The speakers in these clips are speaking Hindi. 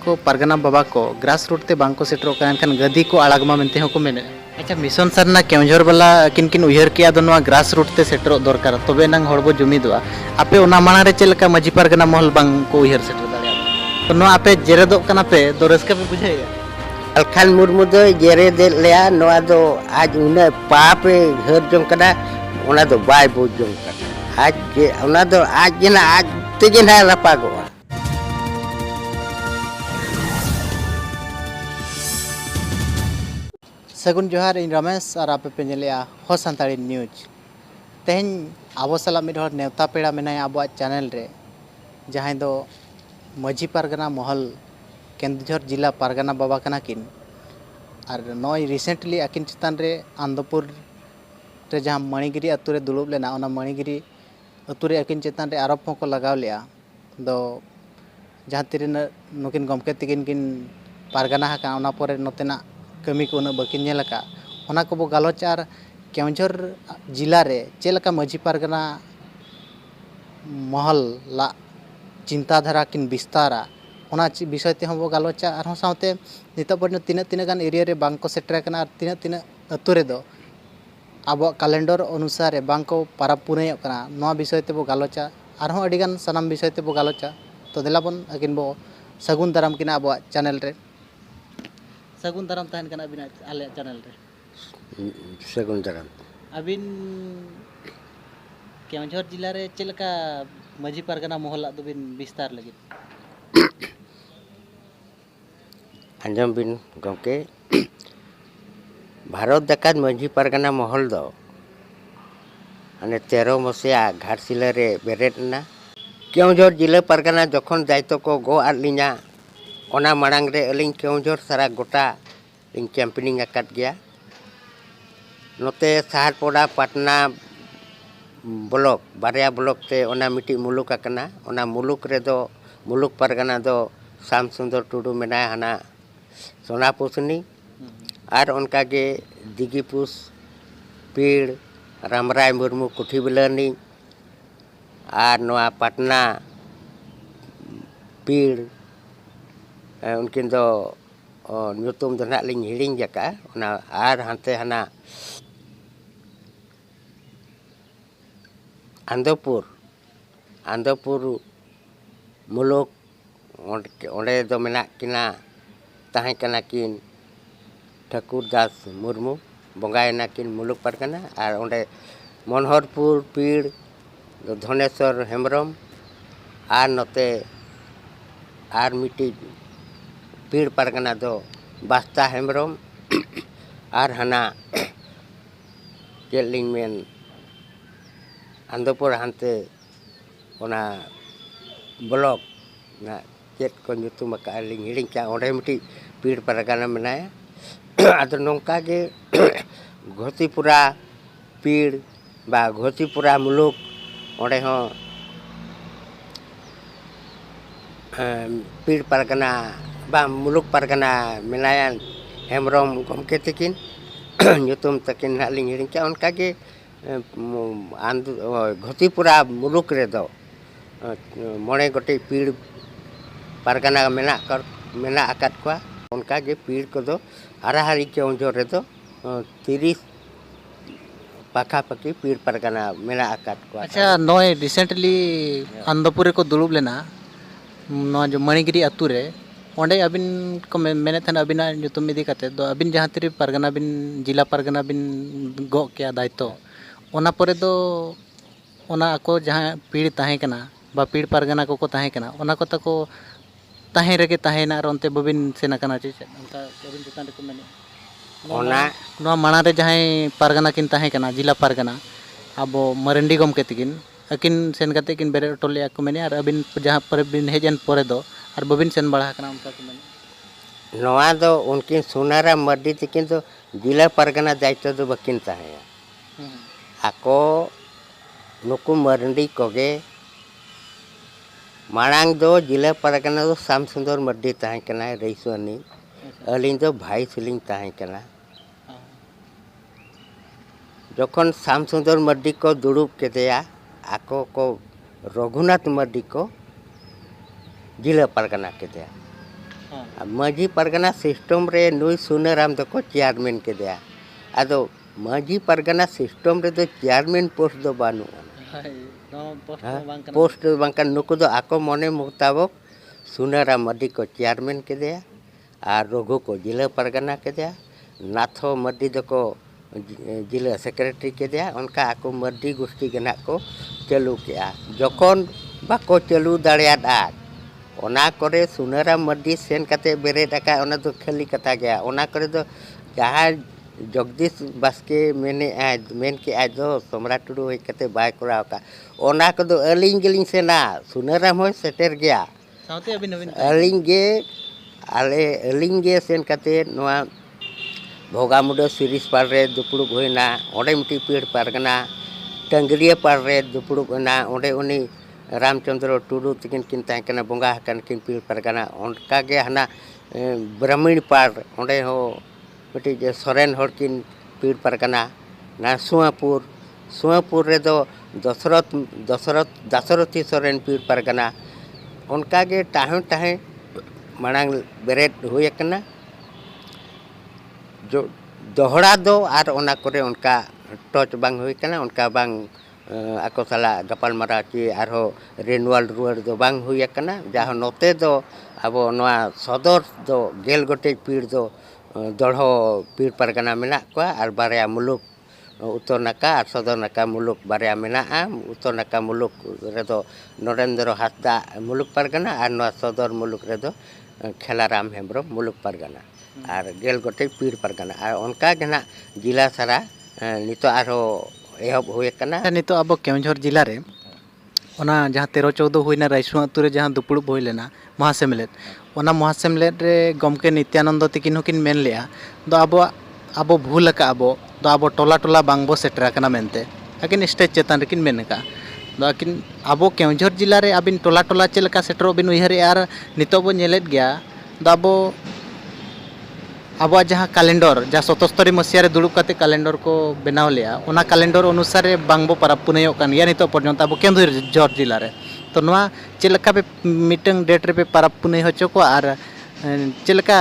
को पारगना बाबा को ग्रास रूट ते बांग को सेटरो का एनखान गदी को आड़ागमा मेनते हो को मेने अच्छा मिशन सरना केवंझर वाला किन किन उयहर किया दो नवा ग्रास रूट ते सेटरो दरकार तबे नंग हड़बो जुमिदवा आपे ओना माना रे चेलका मजी पारगना महल बांग को उयहर सेटर दाड़िया तो नो आपे जेरेदो कना पे दो रस्का पे बुझाइया अलखान मुर्मू दो जेरे दे लेया नोआ दो आज उन्हें पापे हर जों कना ओना दो बाय बुझ जों कना आज जे ओना दो आज जना आज तेजे ना रपागोआ सगुन जोहार इन रमेश और आपे पे नेलिया हो संताड़ी न्यूज तेहन आबो सला मिड हर नेवता पेड़ा मेनाय आबो चैनल रे जहां दो मजी पारगना महल केंदुझर जिला पारगना बाबा कना किन और नय रिसेंटली आकिन चितान रे आंदोपुर रे जहां मणिगिरी अतु रे दुलुब लेना ओना मणिगिरी अतु रे आकिन चितान रे आरोप को लगाव लिया दो जहां तिरे नुकिन गमके तिगिन किन पारगना हका ओना परे नतेना कमी को उन्हें बकिन नेलका ओना को बो गालोच आर केवंझर जिला रे चेलका मजी पारगना महल ला चिंताधारा किन विस्तारा ओना विषय ते हम बो गालोचा आर साथे नितो पर तीना तीना गान एरिया रे बांग को सेटर कना आर तीना तीना अतु रे दो अब कैलेंडर अनुसार बांग को पारा पुनय कना नोआ विषय ते बो गालोचा आर हो अडी गान सनाम विषय ते बो गालोचा तो देलाबन अकिन बो सगुन दाराम किना अब चैनल रे सगुन दाराम तहन कना बिना आले चैनल रे सगुन दाराम अबिन केवंझर जिला रे चेलका मजी पारगना महल दो बिन विस्तार लगी अंजम बिन गमके भारत दकात मजी पारगना महल दो अने 13 मसिया घाटशिला रे बेरेट ना केवंझर जिला पारगना जखन दायित्व को गो आलिना ओना मांग रे अलिंग केवंझर सारा गोटा लिंग कैंपेनिंग आकात गया नोते सहारपोड़ा पटना ब्लॉक बारिया ब्लॉक ते ओना मिटी मुलुक आकना ओना मुलुक रे दो मुलुक पारगना दो श्याम सुंदर टुडू मेना हना सोनापुसनी और उनका के दिगीपुस पीड़ रामराय मुर्मू कुठी बिलनी और नोआ पटना पीड़ उनकिन दो ᱧᱩᱛᱩᱢ ᱫᱚ ᱱᱟᱜ ᱞᱤᱧ ᱦᱤᱲᱤᱧ ᱡᱟᱠᱟᱜᱼᱟ ᱚᱱᱟ ᱟᱨ ᱦᱟᱱᱛᱮ ᱦᱟᱱᱟ आंदोपुर मुलुक ओंडे दो मेना किना ताहें कना किन ठाकुर दास मुर्मू बंगायना किन मुलुक पारगना और ओंडे मनोहरपुर पीड़ दो धनेश्वर हेम्ब्रम और नोते और मिट्टी पीड़ पारगना दो बास्ता हेम्ब्रम और हना चेलिंग मेन आंदोपुर हानते ओना ब्लॉक ना चेत को ᱧᱩᱛᱩᱢ का लिंग हिड़िंग का ओंडे मिट्टी पीड़ पारगना मेनाया आदो नोंका के घोसीपुरा पीड़ बा घोसीपुरा मुलुक ओंडे हो पीड़ पारगना बा मुलुक पारगना मेनाया हेम्ब्रम गमके तकिन ᱧᱩᱛᱩᱢ तकिन ना लिंग हिड़िंग का उनका के घोसीपुरा मुलुक रे दो मोड़े गोटे पीड़ पारगना मेना आकात को उनका के पीड़ को दो हाराहारी केवंझर रे दो 30 पाखापाखी पीड़ पारगना मेना आकात को अच्छा नोय रिसेंटली आंदोपुर को दुलुब लेना नो जो मणिगिरी अतु रे ओंडे अबिन को मेने थन अबिना ᱧᱩᱛᱩᱢ इदी काते दो अबिन जहां तिरी पारगना बिन जिला पारगना बिन गो के दायित्व ओना परे दो ओना को जहां पीड़ ताहे कना बा पीड़ पारगना को ताहे कना ओना को तको ताहे रेगे ताहेना और ओनते बबिन सेना कना चे उनका अबिन चितान रे को मेने ओना नो माना रे जहां पारगना किन ताहे कना जिला पारगना अब मरंडी गम के तिगिन अकिन सेन कते किन बेरे टोलिया को मेने और अबिन जहां पर बिन हेजन परे दो और बबिन सेन बड़ा कना उनका को मेने नोआ दो उनकिन सुनारा मर्दी तिकिन तो जिला पारगना दायित्व दो बकिन ताहे आको नुकु मरंडी कोगे मांग दो जिला पारगना दो श्याम सुंदर मर्दी ताहे कना रईसवानी अलिंग दो भाई सिलिंग ताहे कना जखन श्याम सुंदर मर्दी को दुड़ुब केदेया आको को रघुनाथ मर्दी को जिला पारगना केदेया माझी परगना सिस्टम रे नुई सुनाराम दो को चेयरमैन के दिया अदो माझी परगना सिस्टम रे दो चेयरमैन पोस्ट दो बानु पोस्ट बांकन नुको दो आको मने मुताबिक सुनाराम मड्डी को चेयरमैन के दिया और रघु को जिला परगना के दिया नाथो मड्डी दो को जिला सेक्रेटरी के दिया उनका आको मड्डी गोष्ठी गना को चालू किया जखन बाको चालू दाड़ियादा ओना करे सुनाराम मड्डी सेन कते बेरेद आका ओना दो खाली कथा गया ओना करे दो जहाँ जगदीश बास्के मेन के आज दो समरा टुडू हज कते बाय कराव का ओना को दो अलिंग गेलिंग सेना सुनाराम हो सेटर गया अलिंग गे आले अलिंग गे सेन कते नोआ भोगामुडो सिरिस पार रे दुपुड़ुब होइना ओंडे मिटी पीड़ पारगना टंगरिया पार रे दुपुड़ुब होइना ओंडे उनी रामचंद्र टुडू तकिन किन ताकना बोंगा हकन किन पीड़ पारगना उनका के हना ब्राह्मण पार ओंडे हो मिटी जे सोरेन हर किन पीड़ पारगना ना सुआपुर रे दो दशरथी सोरेन पीड़ पारगना उनका के टाहे मांग बेरेद हुई कना जो दोहरा दो आर ओना करे उनका टच बांग हुई कना उनका बांग आको साला गपाल मारा कि आरो रेनुअल रुआर दो बांग हुई कना जहाँ नोते दो अब नोआ सदर दो गेल गोटे पीड़ दो दढ़ो पीड़ पारगना मेना को आर बारया मुलुक उत्तर नाका और सदर नाका मुलुक बारया मेना उत्तर नाका मुलुक रेदो नरेंद्र हासदा मुलुक पारगना और नोआ सदर मुलुक रेदो खेलाराम हेम्ब्रम मुलुक पारगना और गेल गोटे पीड़ पारगना और उनका गना जिला सारा नितो आरो एहब हुए कना नितो अब केवंझर जिला रे ओना जहाँ 13-14 हुईना रायसु अतु रे जहाँ दुपुड़ुब हुई लेना महासेमलेद ओना महासेमलेद रे गमके नित्यानंद तकिन होकिन मेन लेया दो अब भूल का अब टोला बांगबो सेटरा कना मेनते आकिन स्टेज चेतन रेकिन मेन का दो आकिन अब केवंझर जिला रे आबिन टोला चेलका सेटरो बिन उयहर यार नितो बो नेलेद गया दो अब जहाँ कैलेंडर जहाँ 77 मसीह दुड़ूब करते कैलेंडर को बनाव लिया ओना कैलेंडर अनुसार बांगबो परब पुनयो कान गया नितो पर्यंत अब केवंझर जिला रे तो नोआ चेलका पे मीटिंग डेट रे पे परब पुनय होचो को आर चेलका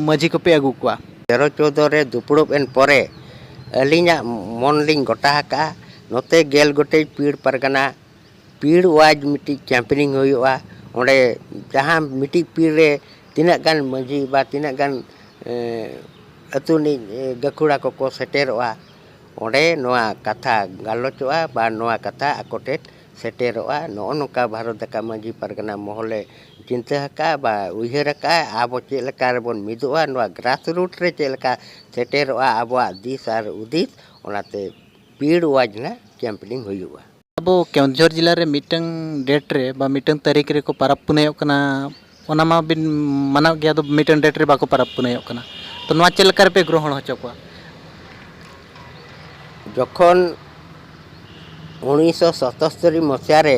मझी को पे अगु को 13-14 रे दुपुड़ुब एन परे अलिंगा मन लिंग गोटा हका नोते गेल गोटे पीड़ पारगना पीड़ वाज मिटी कैंपेनिंग हुआ ओंडे जहाँ मिटी पीड़ रे तिना गान मझी बा तिना गान अतुनी गखुड़ा को सेटेरोआ ओंडे नोआ कथा गालोचोआ बा नोआ कथा आकोटेट सेटेरोआ नो नोका भारत दका मझी पारगना मोहले चिंता हका बा उयहर हका आबो चेलका रेबन मिदुआ नोआ ग्रास रूट रे चेलका सेटेरोआ आबो दिस आर उदिस ओनाते पीड़ वाजना कैंपेनिंग हुआ अब केवंझर जिला रे मीटिंग डेट रे बा मीटिंग तारीख रे को परब पुनयो कना ओना मा बिन मानाव गया तो मीटिंग डेट रे बाको परब पुनयो कना तो नोआ चेलका रे पे ग्रहण होचो को जखन 1977 मसीहा रे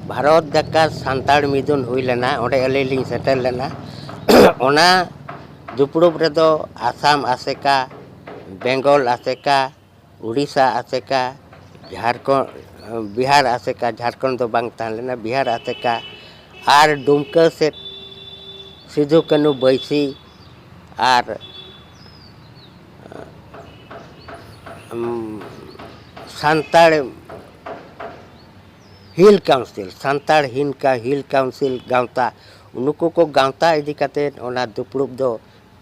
भारत दका सान्ताड़ मिदुन हुई लेना ओंडे अलेलिंग सेटल लेना ओना दुपुड़ुब रे दो आसाम आसेका बेंगल आसेका उड़ीसा आसेका झारखंड बिहार आसेका झारखंड दो बांग तान लेना बिहार आसेका आर दुमका से सिधु कनु बैसी आर सान्ताड़ हिल काउंसिल गांवता उनको को गांवता इदी काते ओना दुपुड़ुब दो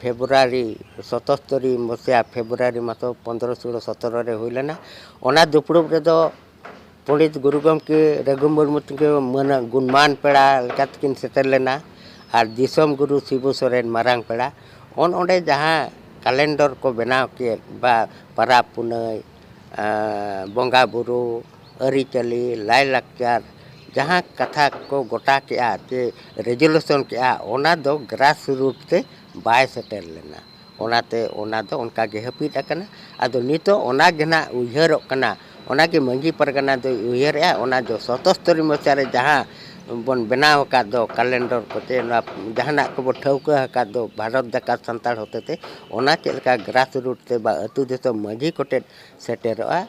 फेब्रुआरी 77 मसीहा फेब्रुआरी मास 15-16-17 रे हुई लेना ओना दुपुड़ुब रे दो पंडित गुरु गमके रघु मुर्मू के मन गुणमान पेड़ा लेकातकिन सेटर लेना और दिसम गुरु शिबू सोरेन मारांग पेड़ा ओंडे जहाँ कैलेंडर को बनाव के बा पराब पुनय बंगा बुरु अरिचली लाई लाकचार जहाँ कथा को गोटा के चे रेजोल्यूशन के ओना दो ग्रास रूट से बाय सेटर लेना ओनाते ओना दो उनका गे हपीट अकना आदो नितो ओना गेना उयहर कना ओना के मंजी परगना दो उयहर ओना जो 77 मसीहा रे जहाँ बन बनाव का दो कैलेंडर को चे जहाँ को ठौका का दो भारत दका सान्ताड़ होते थे ओना चेलका ग्रास रूट से बा अतु देशो मंजी कोटे सेटेरोआ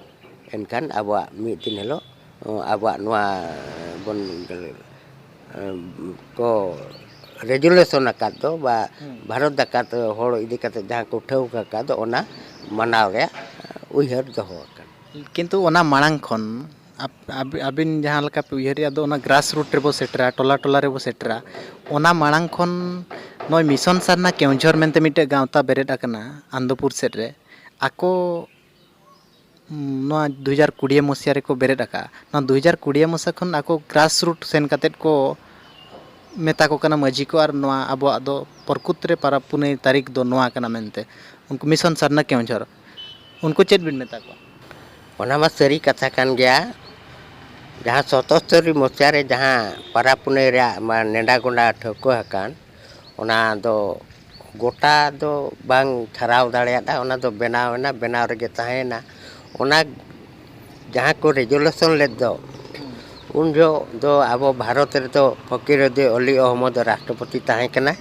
एनखान आबा मिद दिन हेलो आबा नोआ बन को रेजुलेशन आकाद दो बा भारत दाकात होड़ इदी कते जहां को ठौ का दो ओना मनाव रे उयहर दोहो आकान किंतु ओना मांग खन अबिन जहाँ लका पे उयहरिया दो ओना ग्रास रूट रेबो सेटरा टोला टोला रेबो सेटरा ओना मांग खन नय मिशन सारना केउंझर मेनते मिटे गावता बेरेद आकना आंदोपुर सेट रे आको 2020 मसिया रे को बेरेद आका 2020 मसिया खन आको ग्रास रूट सेन कातेत को मेता को कना मजी को आर नवा अबो दो परकुत रे पारा पुने तारीख दो नवा कना मेनते उनको मिशन सारना केउंझर उनको चेत बिन मेता को ओना मा सरी कथा कान गया जहाँ 77 मसिया रे जहाँ पारा पुने रे मा नेडा गोंडा ठको हकान ओना दो गोटा दो बांग छराव दाड़ियादा ओना दो बनावना बनाव रे ताहेना ओना जहाँ को रेजुलेशन ले दो उन जो दो अब भारत रे तो फकीर दे अली अहमद राष्ट्रपति ताहे कना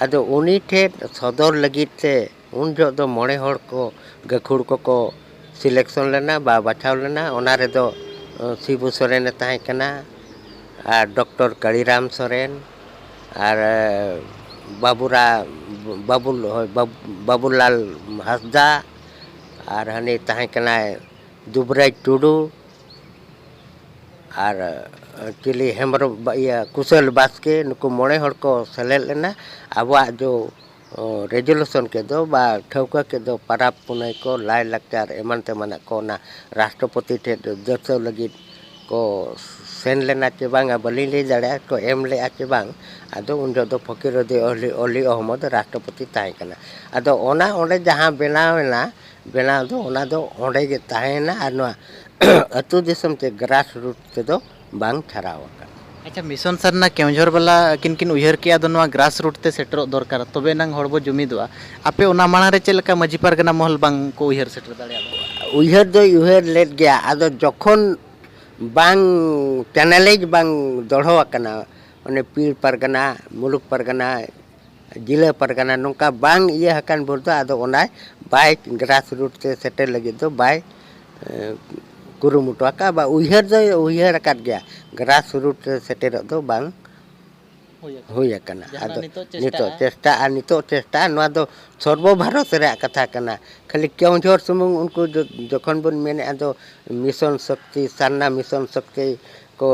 अदो उनी ठे सदर लगित से उन जो दो मोड़े हड़ को गखुड़ को सिलेक्शन लेना बा बाछाव लेना ओना रे दो शिबू सोरेन ताहे कना और डॉक्टर कालीराम सोरेन और बाबूलाल हंसदा और हनी ताहे कना दुबराज टुडू और चिली हेमरो कुशल बास्के नुकु मोड़े हड़ को सेलेद लेना अब जो रेजुलेशन के दो बा ठौका के दो पाराब पुनई को लाय लाचार एमन तेमन को ना राष्ट्रपति ठे दर्शव लगी को सेन लेना चे बांग बली ले दाड़ा को एम ले आचे बांग अदो उन जो दो फकीर दे अली अहमद राष्ट्रपति ताहे कना अदो ओना ओंडे जहां बनावेना बनाव दो ओना दो ओंडे गे ताहेना आर नवा अतु दिसम ते ग्रास रूट ते दो बांग छराव का अच्छा मिशन सारना केउंझर वाला किन किन उयहर के आदो नवा ग्रास रूट ते सेटर दरकार तबे नंग हड़बो जुमिदवा आपे ओना माणा रे चेलका मजी पारगना महल बांग को उयहर सेटर दाड़िया उयहर दो उयहर लेट गया आदो जखन बांग चैनलेज बांग दढ़ो आकना ओने पीर पारगना मुलुक पारगना जिला पारगना नोंका बांग ये हकान बोलतो आदो ओना बाय ग्रास रूट ते सेटर लगे दो बाय कुरुमुटो का बा उयहर दो उयहर आकाद गया ग्रास रूट सेटर दो बांग हुई आकना आदो नितो चेष्टा आ नितो चेष्टा नवा दो सर्व भारत रे कथा कना खाली केउंझर सुमुंग उनको जखन बन मेने आदो मिशन शक्ति सारना मिशन शक्ति को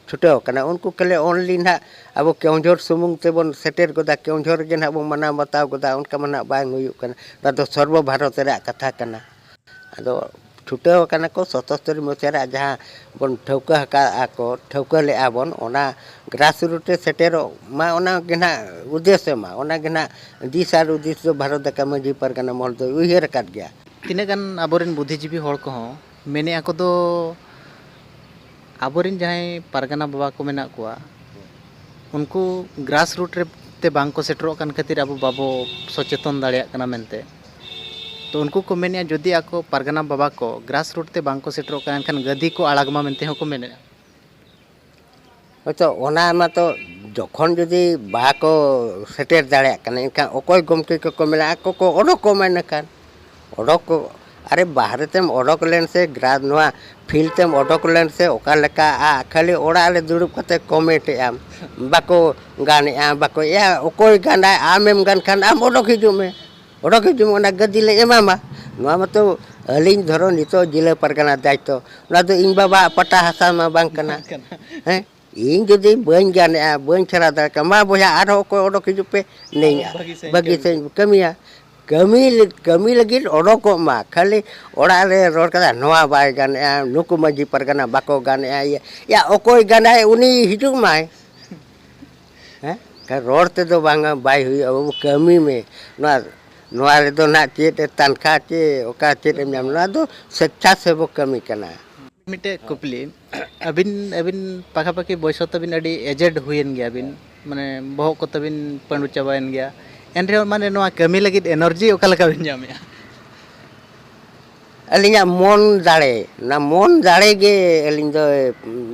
छुटाव कना उनको कले ओनली ना अब केउंझर सुमुंग तेबन सेटर गोदा केउंझर गे ना मना बताव गोदा उनका मना बांग हुई कना दादो सर्व भारत रे कथा कना आदो छुटाव कना को 77 मसिया जहाँ बन ठौका हका को ठौका ले आबन ओना ग्रास रूट सेटेरो मा ओना गेना उद्देश्य मा ओना गेना दिसार उद्देश्य भारत दका मजी परगना महल दो उयहर काट गया तिने गान आबोरेन बुद्धिजीवी हड़ को मेने आको दो आबोरेन जहां पारगना बाबा को मेना कुआ उनको ग्रास रूट रे ते बांग को सेटरो कान खातिर अब बाबो सचेतन दाड़िया कना मेनते तो उनको को मेनिया जदि आको पारगना बाबा को ग्रास रूट ते बांग को सेटरो कान खान गदी को आड़ागमा मेनते हो को मेने तो ओना मा तो जखन जदि बा को सेटर दाड़िया कना इनका ओकोय गमके को मेला को ओडो को मेन कान ओडो को अरे बाहर तेम ओडोक लेन से ग्रास नवा फील्ड तेम ओडोक लेन से ओका लेका आ खाली ओड़ा ले दुड़ुब कते कमेंट आम बाको गाने आ बाको या ओकोय गाना आमेम गान खान आम ओडोक हिजु में ओडोक हिजु ओना गदी ले एमामा नवा मतो अलिंग धरो नितो जिला परगना दायित्व ना तो इन बाबा पटा हासा मा बांग कना हैं इन जदि बन गाने आ बन छरा दा कमा बोया आरो को ओडोक हिजु पे नहीं बगी से कमिया कमी लगी ओडोको मा खाली ओड़ा रे रोड कदा नवा बाय गाने नुकु मजी परगना बाको गाने या ओकोय गाने उनी हिजु माय हैं का रोड ते दो बांगा बाय हुई अब कमी में नवा रे दो ना चेत तनखा चे ओका चेत एम ना दो शिक्षा से वो कमी कना मिटे कुपली अबिन पाखा पाखी बयस तबिन अडी एजेड हुएन गया अबिन माने बहक को तबिन पंडु चाबायन गया एनरे माने नवा कमी लगित एनर्जी ओका लका बिन जामिया अलिंगा मन दाड़े गे अलिंग दो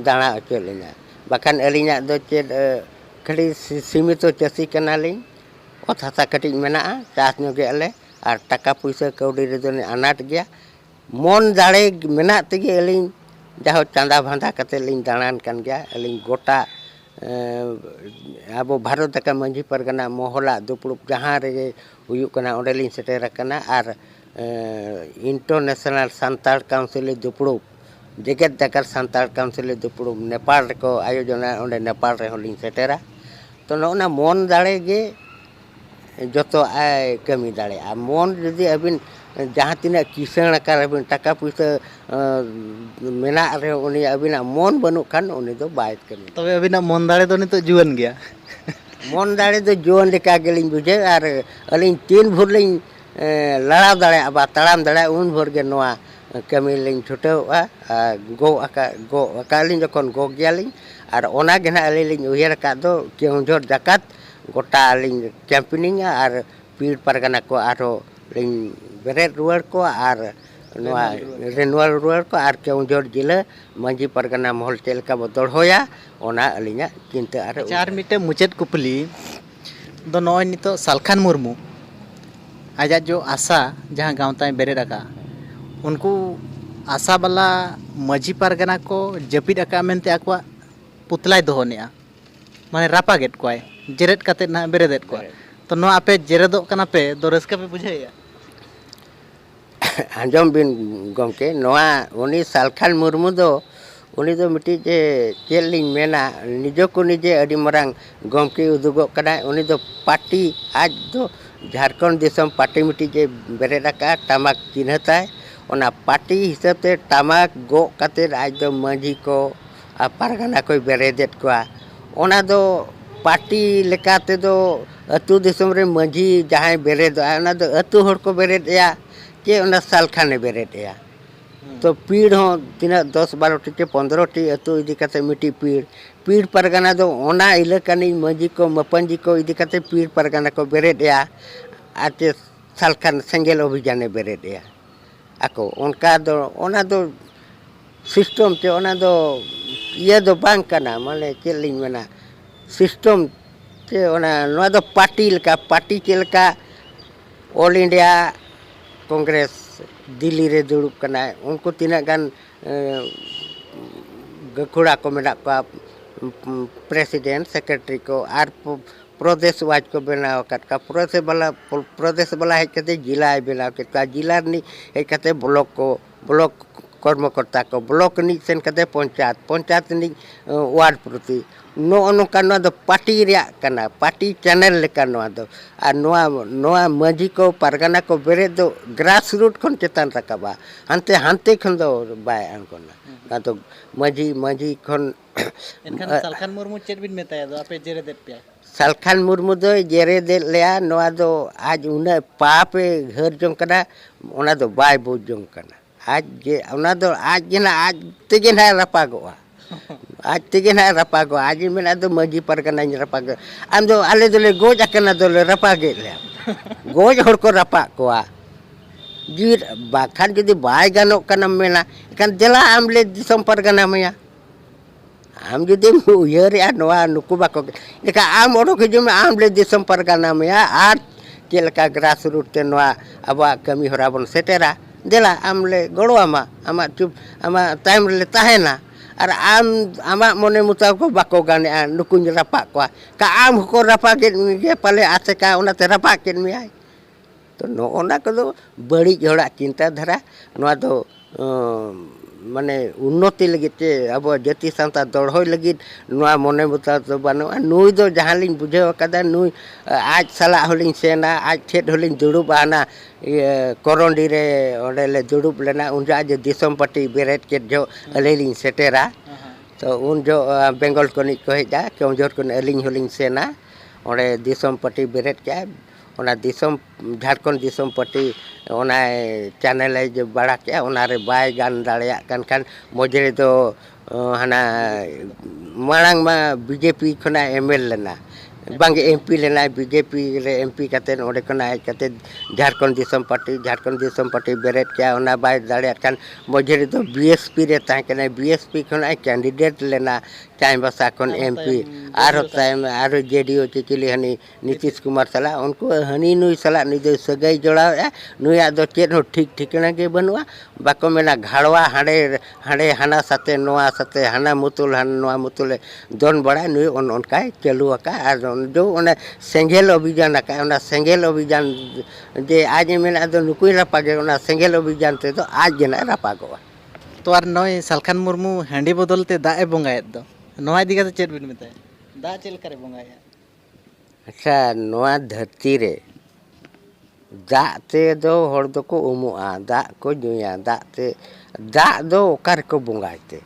दाणा अचलिना बाखान अलिंगा दो चेत खड़ी सीमित चासी कनालिंग ओत हासा कटिज मेना चास गे अले और टाका पैसा कौड़ी रे दो अनाट गया मन दाड़े मेना तेगे अलिंग जहाँ चांदा भांदा कते लिंग दाणान कान गया अलिंग गोटा ᱟᱵᱚ ᱵᱷᱟᱨᱚᱛ ᱫᱟᱠᱟ ᱢᱟᱹᱡᱷᱤ ᱯᱟᱨᱜᱟᱱᱟ ᱢᱚᱦᱚᱞᱟᱜ ᱫᱩᱯᱲᱩᱵ ᱡᱟᱦᱟᱸ ᱨᱮᱜᱮ ᱦᱩᱭᱩᱜ ᱠᱟᱱᱟ ᱚᱸᱰᱮᱞᱤᱧ ᱥᱮᱴᱮᱨ ᱟᱠᱟᱱᱟ ᱟᱨ ᱤᱱᱴᱟᱨᱱᱮᱥᱱᱟᱞ ᱥᱟᱱᱛᱟᱲ ᱠᱟᱣᱩᱱᱥᱤᱞ ᱫᱩᱯᱲᱩᱵ ᱡᱮᱜᱮᱛ ᱡᱟᱠᱟᱛ ᱥᱟᱱᱛᱟᱲ ᱠᱟᱣᱩᱱᱥᱤᱞ ᱫᱩᱯᱲᱩᱵ ᱱᱮᱯᱟᱞ ᱨᱮᱠᱚ ᱟᱭᱳᱡᱚᱱᱟ ᱚᱸᱰᱮ ᱱᱮᱯᱟᱞ ᱨᱮᱦᱚᱸ ᱞᱤᱧ ᱥᱮᱴᱮᱨᱟ ᱛᱚ ᱱᱚᱜᱼᱚ ᱢᱚᱱ ᱫᱟᱲᱮ ᱜᱮ ᱡᱚᱛᱚ ᱟᱭ ᱠᱟᱹᱢᱤ ᱫᱟᱲᱮᱭᱟᱜᱼᱟ ᱢᱚᱱ ᱡᱩᱫᱤ ᱟᱹᱵᱤᱱ ᱡᱟᱦᱟᱸ ᱛᱤᱱᱟᱹᱜ ᱠᱤᱥᱟᱹᱬ ᱟᱠᱟᱱᱟᱵᱤᱱ ᱴᱟᱠᱟ ᱯᱩᱭᱥᱟᱹ ᱢᱮᱱᱟᱜ ᱨᱮᱦᱚᱸ ᱩᱱᱤ ᱟᱹᱵᱤᱱᱟᱜ ᱢᱚᱱ ᱵᱟᱹᱱᱩᱜ ᱠᱷᱟᱱ ᱩᱱᱤ ᱫᱚ ᱵᱟᱭ ᱠᱟᱹᱢᱤ ᱛᱚᱵᱮ ᱟᱹᱵᱤᱱᱟᱜ ᱢᱚᱱ ᱫᱟᱲᱮ ᱫᱚ ᱱᱤᱛᱚᱜ ᱡᱩᱣᱟᱹᱱ ᱜᱮᱭᱟ ᱢᱚᱱ ᱫᱟᱲᱮ ᱫᱚ ᱡᱩᱣᱟᱹᱱ ᱞᱮᱠᱟ ᱜᱮᱞᱤᱧ ᱵᱩᱡᱷᱟᱹᱣ ᱟᱨ ᱟᱹᱞᱤᱧ ᱛᱤᱱ ᱵᱷᱳᱨ ᱞᱤᱧ ᱞᱟᱲᱟᱣ ᱫᱟᱲᱮᱭᱟᱜᱼᱟ ᱵᱟ ᱛᱟᱲᱟᱢ ᱫᱟᱲᱮᱭᱟᱜᱼᱟ ᱩᱱ ᱵᱷᱳᱨ ᱜᱮ ᱱᱚᱣᱟ ᱠᱟᱹᱢᱤ ᱞᱤᱧ ᱪᱷᱩᱴᱟᱹᱣᱚᱜᱼᱟ ᱟᱨ ᱜᱚᱜ ᱟᱠᱟᱫ ᱞᱤᱧ ᱡᱚᱠᱷᱚᱱ ᱜᱚᱜ ᱜᱮᱭᱟᱞᱤᱧ ᱟᱨ ᱚᱱᱟᱜᱮ ᱱᱟᱦᱟᱜ ᱟᱹᱞᱤᱧ ᱞᱤᱧ ᱩᱭᱦᱟᱹᱨ ᱟᱠᱟᱫ ᱫᱚ ᱠᱮᱣᱚᱱᱡᱷᱚᱨ ᱡᱟᱠᱟᱛ ᱜᱚᱴᱟ ᱞᱤᱧ ᱠᱮᱢᱯᱮᱱᱤᱝᱟ ᱟᱨ ᱯᱤᱲ ᱯᱟᱨᱜᱟᱱᱟ ᱠᱚ ᱟᱨᱦᱚᱸ ᱞᱤᱧ ᱵᱮᱨᱮᱫ ᱨᱩᱣᱟᱹᱲ ᱠᱚᱣᱟ ᱟᱨ ᱱᱚᱣᱟ ᱨᱮᱱᱩᱣᱟᱞ ᱨᱩᱣᱟᱹᱲ ᱠᱚ ᱟᱨ ᱠᱮᱣᱚᱱᱡᱷᱚᱨ ᱡᱮᱞᱟ ᱢᱟᱹᱡᱷᱤ ᱯᱟᱨᱜᱟᱱᱟ ᱢᱚᱦᱚᱞ ᱪᱮᱫ ᱞᱮᱠᱟ ᱵᱚ ᱫᱚᱲᱦᱚᱭᱟ ᱚᱱᱟ ᱟᱹᱞᱤᱧᱟᱜ ᱪᱤᱱᱛᱟᱹ ᱟᱨ ᱟᱨ ᱢᱤᱫᱴᱮᱱ ᱢᱩᱪᱟᱹᱫ ᱠᱩᱯᱞᱤ ᱫᱚ ᱱᱚᱜᱼᱚᱭ ᱱᱤᱛᱚᱜ ᱥᱟᱞᱠᱷᱟᱱ ᱢᱩᱨᱢᱩ ᱟᱡᱟᱜ ᱡᱚ ᱟᱥᱟ ᱡᱟᱦᱟᱸ ᱜᱟᱶᱛᱟᱭ ᱵᱮᱨᱮᱫ ᱟᱠᱟᱫ उनको आशा वाला मझी पारगना को जपिद अका मेनते आकवा पुतलाय दोहनेआ माने रापागेट कोय जेरेद काते ना बेरेदेत को तो नो आपे जेरेदो कना पे दो रस्का पे बुझाइया आंजम बिन गमके नोआ उनी सालखान मुर्मू दो उनी दो मिट्टी जे चेल लिंग मेना निजो को निजे अडी मरांग गमके उदुगो कना उनी दो पार्टी आज दो झारखंड दिसम पार्टी मिट्टी जे बेरेदा का टमाक चिन्हताय ओना पार्टी हिसाब ते टमाक गो काते आज दो मझी को आ पारगाना कोई बेरेदेत को ओना दो पार्टी लेकाते दो अतु दिसम रे मझी जहां बेरेदो ओना दो अतु हर को बेरेदया के ओना सालखाने बेरेदया तो पीड़ हो तीना 10-12 टी 15 टी अतु इदी काते मिट्टी पीड़ पारगाना दो ओना इलाकानी मझी को मपंजी को इदी काते पीड़ पारगाना को बेरेदया आते सालखान सेंगेल अभियान बेरेदया ako onka do ona do system te ona do iya do bang kana mane cheling mena system te ona no do party leka all india congress Delhi रे दुड़ुब कना उनको तीना गान गखुड़ा को मेना का प्रेसिडेंट सेक्रेटरी को आर प्रदेश वाज को बनाव कत का प्रदेश वाला है कते जिला बनाव कत का जिला नि है कते ब्लॉक कर्मकर्ता को ब्लॉक नि सेन कते पंचायत नि वार्ड प्रति नो नोका नो दो पार्टी रिया कना पार्टी चैनल लेका नो दो आ नोआ मझी को पारगाना को बेरे दो ग्रास रूट खन चेतन रकाबा हांते खन दो बाय अनकोना ना तो मझी खन एनखान सालखान मुर्मू चेद बिन मेताया दो आपे जेरे देत पे सालखान मुर्मू दो जेरे दे लेया नोआ दो आज उना पापे घर जों कना ओना दो बाय बो जों कना आज जे ओना दो आज जेना आज तेगे ना रपागोआ आज तेगे ना रपागो आज मेना दो मझी पारगाना रपागो आम दो आले दोले गोज आकना दोले रपागे ले गोज हर को रपा कोआ जीर बाखान जदी बाय गानो कना मेना एखान देला आमले दिसम पारगाना मया आम जुदे उयरे नोआ नुकु बाको लेका आम ओडो के जुमे आमले दिसम पारगाना मया आर चेलका ग्रास रूट ते नोआ अबा कमी होरा बन सेटेरा देला आमले गड़ोआमा आमा चुप आमा टाइम ले ताहेना और आम मने मुता को बाको गाने नुकुन रपा को का आम को रपा के पाले आसे का ओनाते रपा के मिया तो नो ओना को दो बड़ी जोड़ा चिंता धारा नोआ दो माने उन्नति लगित अब जाति सांता दौड़ोय लगित नोआ मने मुता तो बानो नुई दो जहां लिंग बुझे कदा नुई आज साला होलिंग सेना आज ठेट होलिंग दुड़ुबाना कोरोंडी रे ओडेले दुड़ुब लेना उनजा जे दिसम पार्टी बेरेट के जो अलेलिंग सेटेरा तो उन जो बेंगल कोनी को हेजा केओंझर कोन अलिंग होलिंग सेना ओडे दिसम पार्टी बेरेट के ओना दिसम झारखंड दिसम पार्टी ओना चैनल जो बड़ा के ओना रे बाय गान दाड़िया कान मोजरे दो हना मांग मा बीजेपी खना एमएल लेना बांग एमपी लेना बीजेपी रे एमपी कते ओडे खना हेज कते झारखंड दिसम पार्टी बेरेट क्या ओना बाय दाड़े खान मझे तो बीएसपी रे ताहे कने बीएसपी खना कैंडिडेट लेना चाहे बसा खन एमपी आरो जेडीओ चिचिली हनी नीतीश कुमार सला उनको हनी नुई सला निदे सगई जोड़ावे नुया दो चेद हो ठीक ठिकना के बनुआ बाको मेना घाड़वा हाड़े हाड़े हाना साथे नोआ साथे हाना मुतुल हाना नोआ मुतुल दोन बड़ा नुई उनका चालू का जो उन्हें सेंगेल अभियान का सेंगेल अभियान जे आज मेना दो नुकुई रापागे सेंगेल अभियान ते तो आज जना रापागोआ तो आर नय सालखान मुर्मू हांडी बदलते दाए बंगायत दो नोआ इदी कते चेद बिन मेताय दा चेल करे बंगाया अच्छा नोआ धरती रे दा ते दो हर दो को उमुआ दा को जुया दा ते दा दो ओकार को बंगायते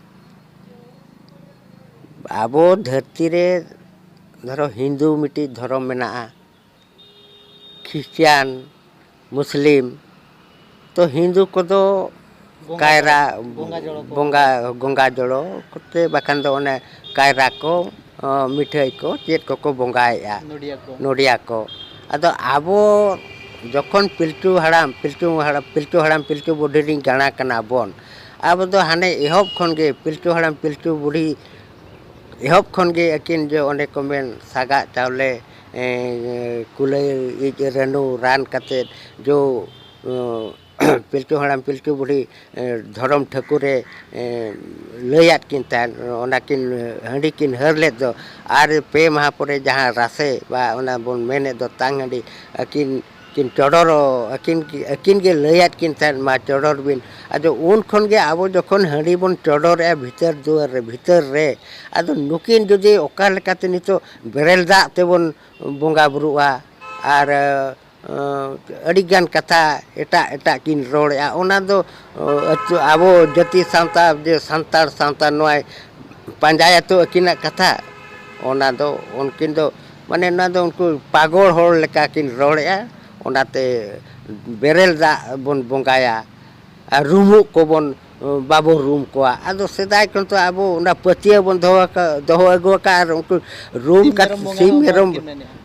आबो धरती रे धरो हिंदू मिट्टी धर्म मेना ख्रिस्टियान मुस्लिम तो हिंदू को तो कायरा बोंगा गंगा जड़ो कुत्ते बखान दो ओने कायरा को मिठाई को चेत को बोंगाया नोडिया को अदो आबो जखन पिल्चू हड़ाम पिल्चू बुढ़ी गाना कना बोन अब दो हाने एहब खन गे पिल्चू हड़ाम पिल्चू बुढ़ी एहब खन गे अकिन जो ओने को मेन सागा चावले कुलई इज रेनु रान कते जो पिल्चू हड़ाम पिल्चू बुढ़ी धर्म ठाकुरे लैयात किन तान ओना किन हंडी किन हर ले दो आर पे माह परे जहां रासे बा ओना बोन मेने दो तांग हंडी अकिन किन चोडर अकिन के लैयात किन तान मा चोडर बिन आदो उन खन गे आबो जखन हंडी बोन चोडर ए भीतर दुआर भीतर रे आदो नुकिन जुदी ओका लेकाते नितो बेरेल दा तेबोन बोंगा बुरुआ आर अडिगान कथा एटा एटा किन रोड़या ओना दो आबो जाति सांता जे सांतार सांता नोय पंजाया तो अकिना कथा ओना दो उनकिन दो माने ना दो उनको पागल होड़ लेका किन रोड़या ओनाते बेरेल दा बोन बोंगाया रूमु को बोन बाबो रूम को आदो सेदाय कन तो आबो ओना पतिया बोन दोहो अगो का उनको रूम का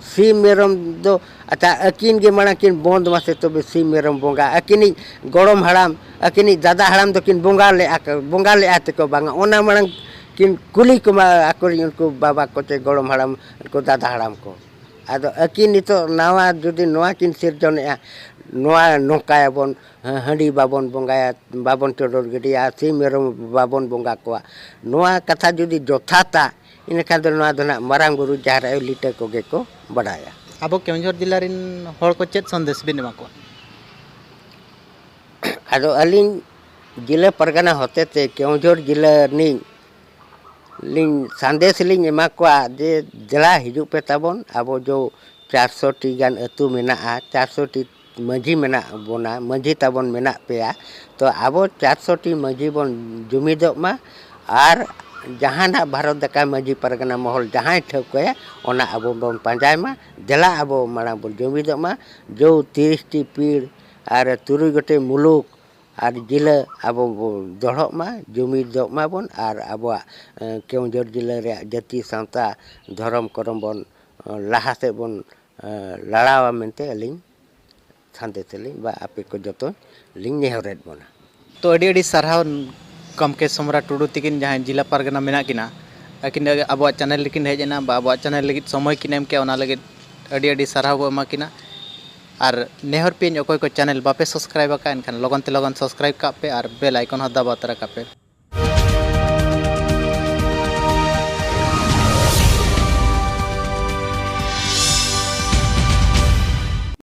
सीम मेरम दो अच्छा अकिन के माना किन बंद मासे तो सीम मेरम बोंगा अकिनी गरम हड़ाम अकिनी दादा हड़ाम तो किन बोंगा ले आते को बांगा ओना माना किन कुली को आकोरी उनको बाबा को चे गरम हड़ाम को दादा हड़ाम को आदो अकिन नितो नावा जुदी नोआ किन सिरजने नोआ नोकाया बोन हंडी बाबन बोंगाया बाबन चोडर गिडिया सीम मेरम बाबन बोंगा को नोआ कथा जुदी जोथाता इनखान दो नोआ दना मारांग गुरु जहार लिटर को गे को बढ़ाया अब केवंझर जिला रिन हर को चेत संदेश बिन एमा को आदो अलिन जिला परगना होते ते केवंझर जिला नि लिंग संदेश लिंग एमा को जे जिला हिजु पे ताबन आबो जो 400 टी गान अतु मेना 400 टी मझी मेना बोना मझी ताबन मेना पेया तो आबो 400 टी मझी बोन जुमिदो मा आर जहाना भारत दका मझी परगना महल जहां ठोकया ओना आबो बोन पंजाय मा जला आबो माना बोन जुमिदो मा जो 30 टी पीड़ आर 3 गोटे मुलुक आर जिला आबो दोड़ो मा जुमिदो मा बोन आर आबो केवंझर जिला रे जाति सांता धर्म करम बोन लाहा से बोन लड़ावा मेनते अलिंग सांदेतली बा आपे को जतो लिंग नेहरेट बोना तो अडी सारहाव कमके समरा टुडू तिकिन जहां जिला परगना मेना किना अकिन अब चैनल लेकिन हेजना बा अब चैनल लगित समय किन एम के ओना लगित अडी सारहाव एमा किना और नेहर पे अकोय को चैनल बापे सब्सक्राइब का एनखान लगन ते लगन सब्सक्राइब का पे और बेल आइकन ह दबा तरा का पे।